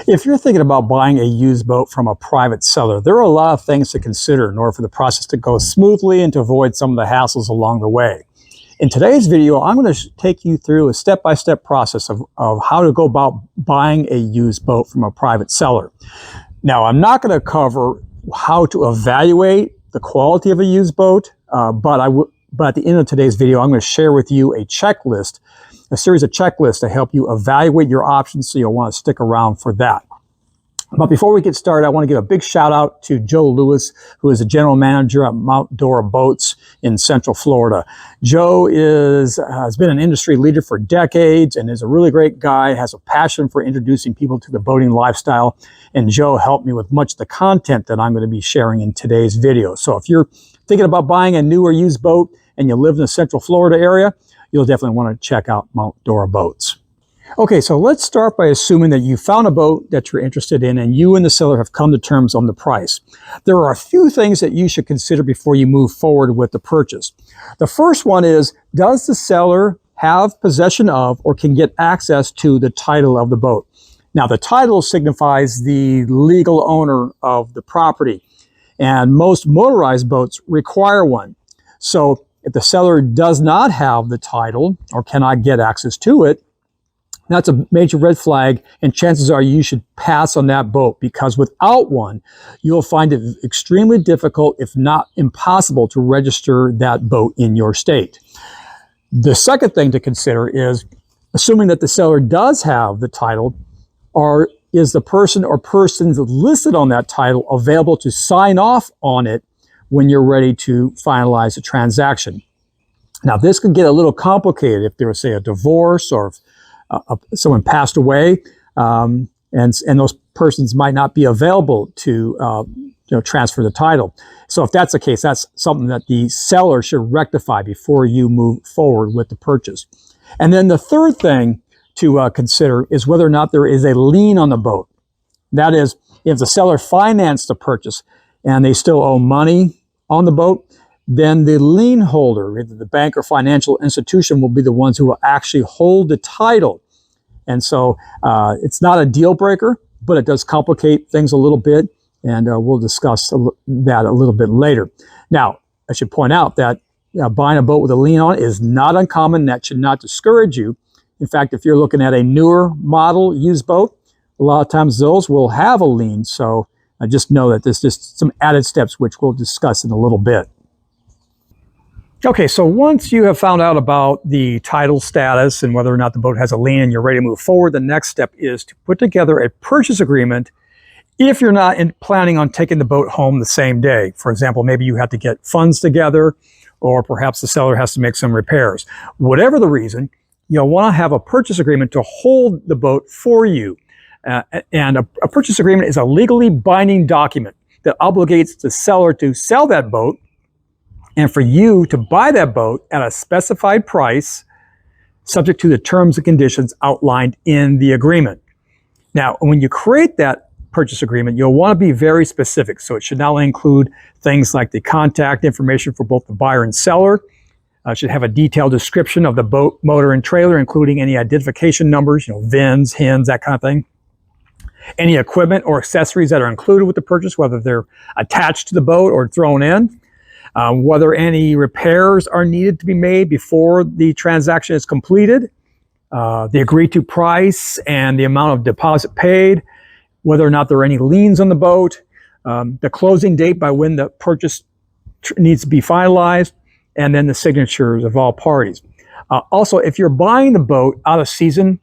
If you're thinking about buying a used boat from a private seller, there are a lot of things to consider in order for the process to go smoothly and to avoid some of the hassles along the way. In today's video, I'm going to take you through a step-by-step process of how to go about buying a used boat from a private seller. Now, I'm not going to cover how to evaluate the quality of a used boat, but at the end of today's video, I'm going to share with you a checklist, a series of checklists to help you evaluate your options, so you'll want to stick around for that. But before we get started, I want to give a big shout out to Joe Lewis, who is the general manager at Mount Dora Boats in Central Florida. Joe has been an industry leader for decades and is a really great guy, has a passion for introducing people to the boating lifestyle. And Joe helped me with much of the content that I'm going to be sharing in today's video. So if you're thinking about buying a new or used boat and you live in the Central Florida area, you'll definitely want to check out Mount Dora Boats. Okay, so let's start by assuming that you found a boat that you're interested in and you and the seller have come to terms on the price. There are a few things that you should consider before you move forward with the purchase. The first one is, does the seller have possession of or can get access to the title of the boat? Now, the title signifies the legal owner of the property, and most motorized boats require one. So if the seller does not have the title or cannot get access to it, that's a major red flag, and chances are you should pass on that boat, because without one, you'll find it extremely difficult, if not impossible, to register that boat in your state. The second thing to consider is, assuming that the seller does have the title, or is the person or persons listed on that title available to sign off on it when you're ready to finalize the transaction. Now, this can get a little complicated if there was, say, a divorce, or if someone passed away, and those persons might not be available to transfer the title. So if that's the case, that's something that the seller should rectify before you move forward with the purchase. And then the third thing to consider is whether or not there is a lien on the boat. That is, if the seller financed the purchase and they still owe money on the boat, then the lien holder, either the bank or financial institution, will be the ones who will actually hold the title. And so it's not a deal breaker, but it does complicate things a little bit, and we'll discuss that a little bit later. Now, I should point out that buying a boat with a lien on it is not uncommon. That should not discourage you. In fact, if you're looking at a newer model used boat, a lot of times those will have a lien. So just know that there's just some added steps, which we'll discuss in a little bit. Okay, so once you have found out about the title status and whether or not the boat has a lien and you're ready to move forward, the next step is to put together a purchase agreement if you're not planning on taking the boat home the same day. For example, maybe you have to get funds together, or perhaps the seller has to make some repairs. Whatever the reason, you'll want to have a purchase agreement to hold the boat for you. And a purchase agreement is a legally binding document that obligates the seller to sell that boat and for you to buy that boat at a specified price, subject to the terms and conditions outlined in the agreement. Now, when you create that purchase agreement, you'll want to be very specific. So it should not only include things like the contact information for both the buyer and seller. It should have a detailed description of the boat, motor, and trailer, including any identification numbers, VINs, HINs, that kind of thing. Any equipment or accessories that are included with the purchase, whether they're attached to the boat or thrown in. Whether any repairs are needed to be made before the transaction is completed, the agreed to price and the amount of deposit paid, whether or not there are any liens on the boat, the closing date by when the purchase needs to be finalized, and then the signatures of all parties. Also, if you're buying the boat out of season,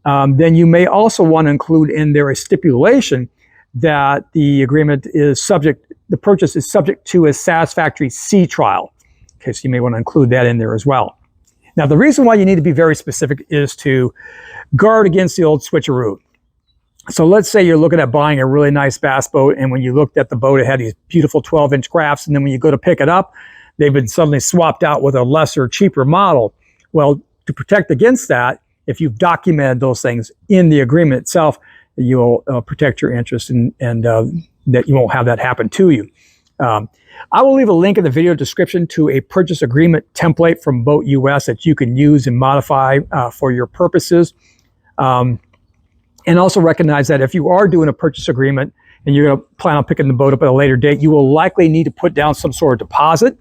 then you may also want to include in there a stipulation that the agreement is the purchase is subject to a satisfactory sea trial. Okay, so you may want to include that in there as well. Now, the reason why you need to be very specific is to guard against the old switcheroo. So let's say you're looking at buying a really nice bass boat, and when you looked at the boat, it had these beautiful 12-inch crafts, and then when you go to pick it up, they've been suddenly swapped out with a lesser, cheaper model. Well, to protect against that, if you've documented those things in the agreement itself, you'll protect your interest and that you won't have that happen to you. I will leave a link in the video description to a purchase agreement template from Boat US that you can use and modify for your purposes. And also recognize that if you are doing a purchase agreement and you're going to plan on picking the boat up at a later date, you will likely need to put down some sort of deposit.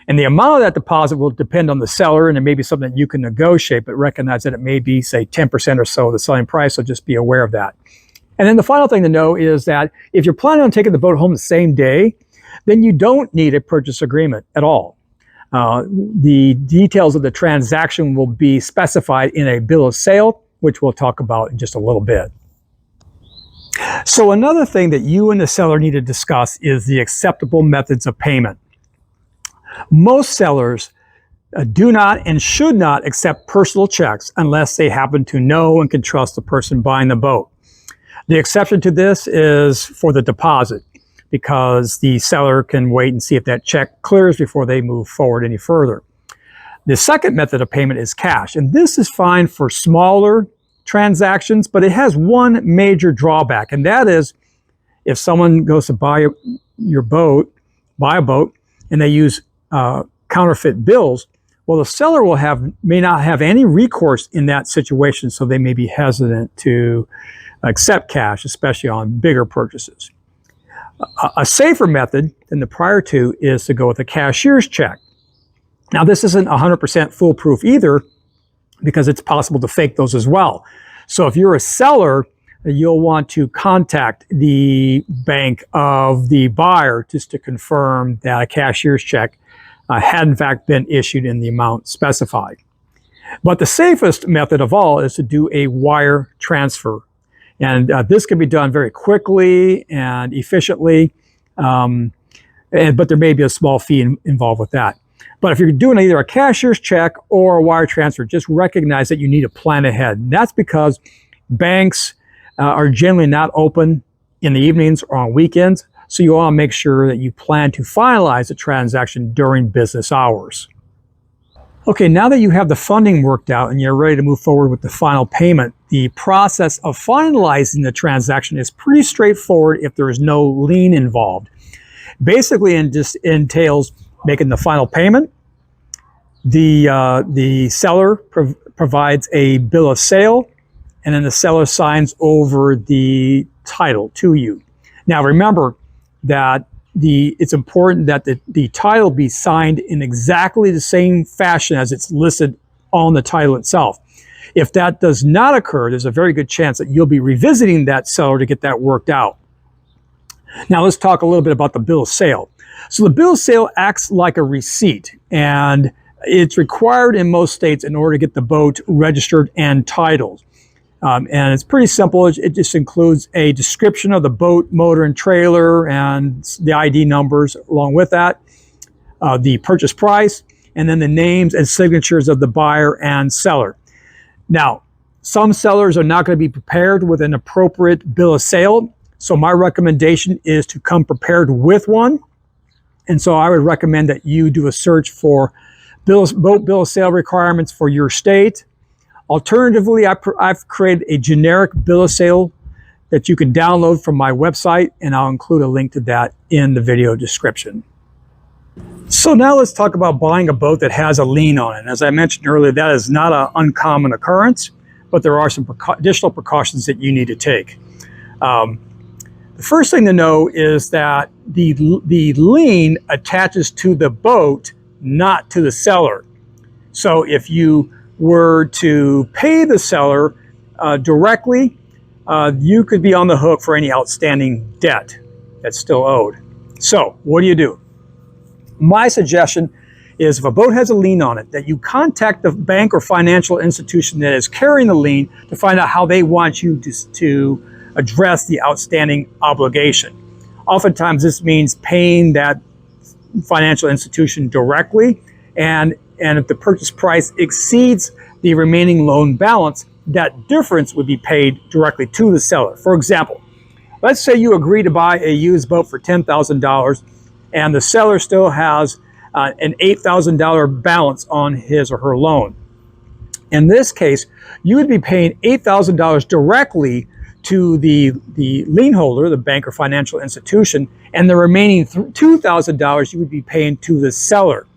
And the amount of that deposit will depend on the seller, and it may be something that you can negotiate, but recognize that it may be, say, 10% or so of the selling price, so just be aware of that. And then the final thing to know is that if you're planning on taking the boat home the same day, then you don't need a purchase agreement at all. The details of the transaction will be specified in a bill of sale, which we'll talk about in just a little bit. So another thing that you and the seller need to discuss is the acceptable methods of payment. Most sellers do not and should not accept personal checks unless they happen to know and can trust the person buying the boat. The exception to this is for the deposit, because the seller can wait and see if that check clears before they move forward any further. The second method of payment is cash, and this is fine for smaller transactions, but it has one major drawback, and that is if someone goes to buy a boat, and they use counterfeit bills, well, the seller may not have any recourse in that situation, so they may be hesitant to accept cash, especially on bigger purchases. A safer method than the prior two is to go with a cashier's check. Now, this isn't 100% foolproof either, because it's possible to fake those as well. So if you're a seller, you'll want to contact the bank of the buyer just to confirm that a cashier's check had in fact been issued in the amount specified. But the safest method of all is to do a wire transfer. And this can be done very quickly and efficiently, but there may be a small fee involved with that. But if you're doing either a cashier's check or a wire transfer, just recognize that you need to plan ahead. And that's because banks are generally not open in the evenings or on weekends, so you want to make sure that you plan to finalize the transaction during business hours. Okay, now that you have the funding worked out and you're ready to move forward with the final payment, the process of finalizing the transaction is pretty straightforward if there is no lien involved. Basically, it just entails making the final payment. The seller provides a bill of sale, and then the seller signs over the title to you. Now, remember that it's important that the title be signed in exactly the same fashion as it's listed on the title itself. If that does not occur, there's a very good chance that you'll be revisiting that seller to get that worked out. Now let's talk a little bit about the bill of sale. So the bill of sale acts like a receipt, and it's required in most states in order to get the boat registered and titled. And it's pretty simple. It just includes a description of the boat, motor, and trailer, and the ID numbers along with that, the purchase price, and then the names and signatures of the buyer and seller. Now, some sellers are not going to be prepared with an appropriate bill of sale, so my recommendation is to come prepared with one. And so I would recommend that you do a search for boat bill of sale requirements for your state. Alternatively, I've created a generic bill of sale that you can download from my website, and I'll include a link to that in the video description. So now let's talk about buying a boat that has a lien on it. As I mentioned earlier, that is not an uncommon occurrence, but there are some additional precautions that you need to take. The first thing to know is that the lien attaches to the boat, not to the seller. So if you were to pay the seller directly, you could be on the hook for any outstanding debt that's still owed. So what do? My suggestion is if a boat has a lien on it, that you contact the bank or financial institution that is carrying the lien to find out how they want you to address the outstanding obligation. Oftentimes this means paying that financial institution directly, and if the purchase price exceeds the remaining loan balance, that difference would be paid directly to the seller. For example, let's say you agree to buy a used boat for $10,000 and the seller still has an $8,000 balance on his or her loan. In this case, you would be paying $8,000 directly to the lien holder, the bank or financial institution, and the remaining $2,000 you would be paying to the seller.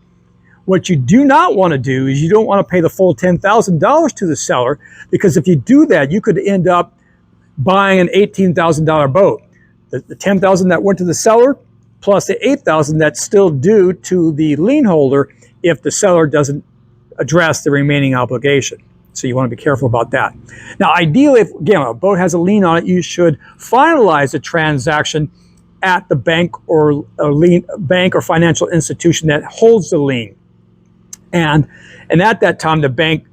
What you do not want to do is you don't want to pay the full $10,000 to the seller, because if you do that, you could end up buying an $18,000 boat. The $10,000 that went to the seller plus the $8,000 that's still due to the lien holder if the seller doesn't address the remaining obligation. So you want to be careful about that. Now, ideally, if again a boat has a lien on it, you should finalize the transaction at the bank or financial institution that holds the lien, and at that time the bank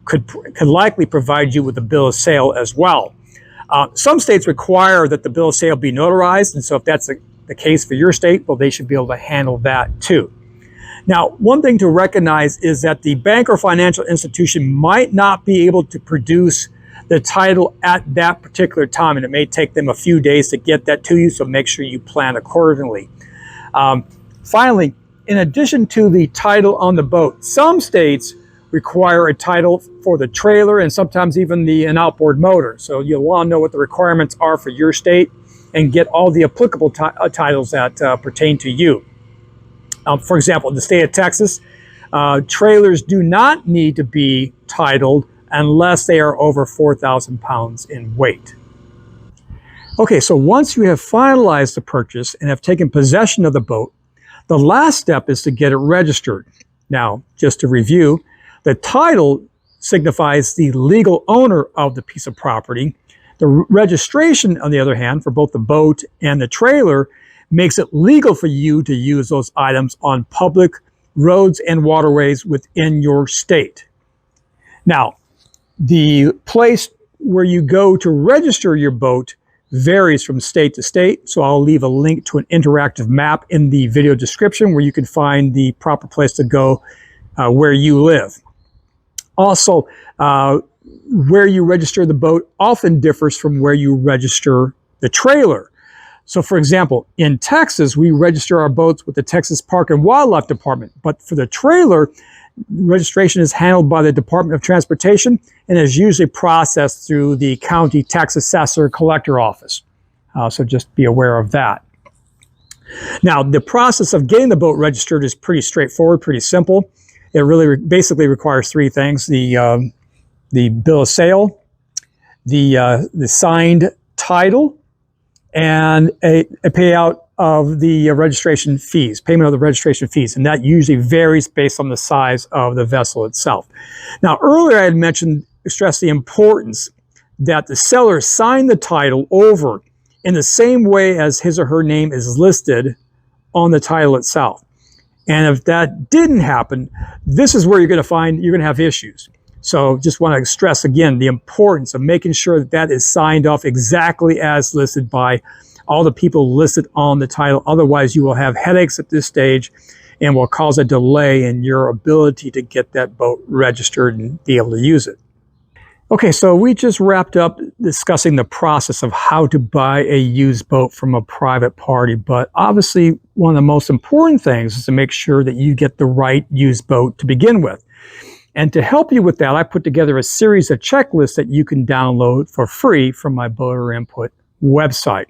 could likely provide you with a bill of sale as well. Some states require that the bill of sale be notarized, and so if that's the case for your state, well, they should be able to handle that too. Now, one thing to recognize is that the bank or financial institution might not be able to produce the title at that particular time, and it may take them a few days to get that to you, so make sure you plan accordingly. Finally, in addition to the title on the boat, some states require a title for the trailer and sometimes even an outboard motor. So you'll want to know what the requirements are for your state and get all the applicable titles that pertain to you. For example, in the state of Texas, trailers do not need to be titled unless they are over 4,000 pounds in weight. Okay, so once you have finalized the purchase and have taken possession of the boat, the last step is to get it registered. Now, just to review, the title signifies the legal owner of the piece of property. The registration, on the other hand, for both the boat and the trailer, makes it legal for you to use those items on public roads and waterways within your state. Now, the place where you go to register your boat varies from state to state, so I'll leave a link to an interactive map in the video description where you can find the proper place to go where you live. Also, where you register the boat often differs from where you register the trailer. So for example, in Texas, we register our boats with the Texas Park and Wildlife Department, but for the trailer, registration is handled by the Department of Transportation and is usually processed through the county tax assessor collector office. So just be aware of that. Now, the process of getting the boat registered is pretty straightforward, pretty simple. It really basically requires three things: the bill of sale, the signed title, and a payout of the registration fees, payment of the registration fees, and that usually varies based on the size of the vessel itself. Now, earlier I had stressed the importance that the seller sign the title over in the same way as his or her name is listed on the title itself. And if that didn't happen, this is where you're going to have issues. So just want to stress again the importance of making sure that that is signed off exactly as listed by all the people listed on the title. Otherwise, you will have headaches at this stage and will cause a delay in your ability to get that boat registered and be able to use it. Okay, so we just wrapped up discussing the process of how to buy a used boat from a private party, but obviously one of the most important things is to make sure that you get the right used boat to begin with. And to help you with that, I put together a series of checklists that you can download for free from my Boater Input website.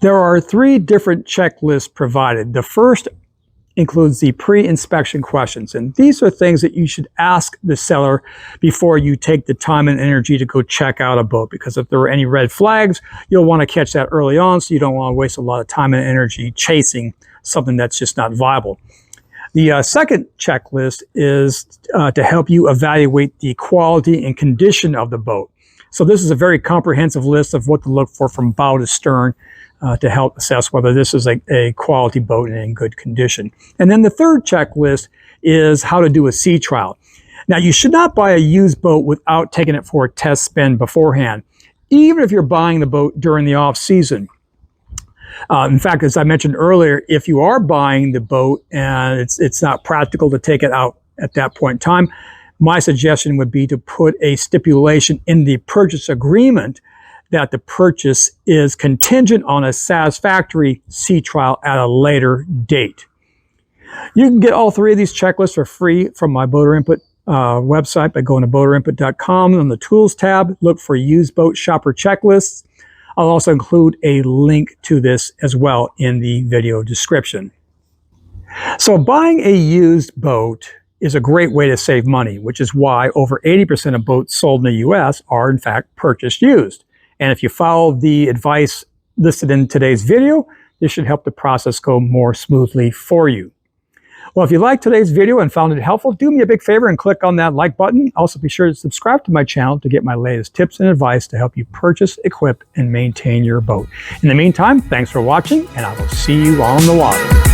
There are 3 different checklists provided. The first includes the pre-inspection questions, and these are things that you should ask the seller before you take the time and energy to go check out a boat, because if there are any red flags, you'll want to catch that early on, so you don't want to waste a lot of time and energy chasing something that's just not viable. The second checklist is to help you evaluate the quality and condition of the boat. So this is a very comprehensive list of what to look for from bow to stern to help assess whether this is a quality boat and in good condition. And then the third checklist is how to do a sea trial. Now, you should not buy a used boat without taking it for a test spin beforehand, even if you're buying the boat during the off season. In fact, as I mentioned earlier, if you are buying the boat and it's not practical to take it out at that point in time, my suggestion would be to put a stipulation in the purchase agreement that the purchase is contingent on a satisfactory sea trial at a later date. You can get all 3 of these checklists for free from my Boater Input website by going to bowrimput.com. On the Tools tab, look for Used Boat Shopper Checklists. I'll also include a link to this as well in the video description. So buying a used boat is a great way to save money, which is why over 80% of boats sold in the US are in fact purchased used. And if you follow the advice listed in today's video, this should help the process go more smoothly for you. Well, if you liked today's video and found it helpful, do me a big favor and click on that like button. Also, be sure to subscribe to my channel to get my latest tips and advice to help you purchase, equip, and maintain your boat. In the meantime, thanks for watching, and I will see you on the water.